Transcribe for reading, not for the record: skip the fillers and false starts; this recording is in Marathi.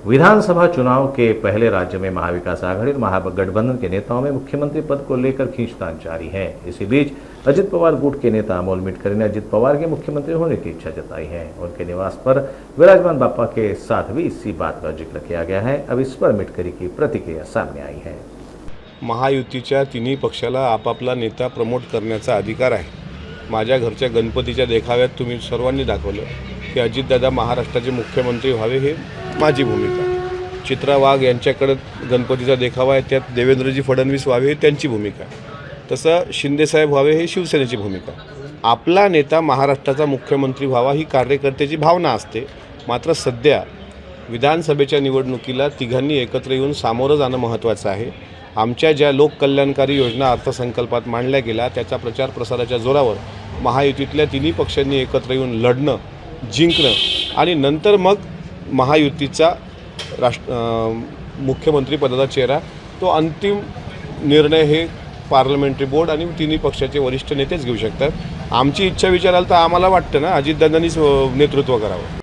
विधानसभा चुनाव के पहले राज्य में महाविकास आघाड़ी और महागठबंधन के नेताओं में मुख्यमंत्री पद को लेकर खींचतान जारी है। इसी बीच अजित पवार गुट के नेता अमोल मिटकरी ने अजित पवार के मुख्यमंत्री होने की इच्छा जताई है। उनके निवास पर विराजमान बापा के साथ भी इसी बात का जिक्र किया गया है। अब इस पर मिटकरी की प्रतिक्रिया सामने आई है। महायुतीच्या तिन्ही पक्षाला आपापला नेता प्रमोट करण्याचा अधिकार आहे। माझ्या घरच्या गणपतीच्या देखाव्यात तुम्ही सर्वांनी दाखवलं की अजितदादा महाराष्ट्राचे मुख्यमंत्री व्हावे हे माझी भूमिका। चित्रा वाघ यांच्याकडे गणपतीचा देखावा आहे, त्यात देवेंद्रजी फडणवीस व्हावे हे त्यांची भूमिका। तसं शिंदेसाहेब व्हावे हे शिवसेनेची भूमिका। आपला नेता महाराष्ट्राचा मुख्यमंत्री व्हावा ही कार्यकर्त्याची भावना असते। मात्र सध्या विधानसभेच्या निवडणुकीला तिघांनी एकत्र येऊन सामोरं जाणं महत्त्वाचं आहे। आमच्या ज्या लोककल्याणकारी योजना अर्थसंकल्पात मांडल्या गेल्या त्याचा प्रचार प्रसाराच्या जोरावर महायुतीतल्या तिन्ही पक्षांनी एकत्र येऊन लढणं, जिंकणं आणि नंतर मग महायुतीचा मुख्यमंत्री पदाचा चेहरा तो अंतिम निर्णय हे पार्लमेंटरी बोर्ड आणि तिन्ही पक्षाचे वरिष्ठ नेतेच घेऊ शकतात। आमची इच्छा विचाराल तर आम्हाला वाटतं ना अजितदादांनीच नेतृत्व करावं।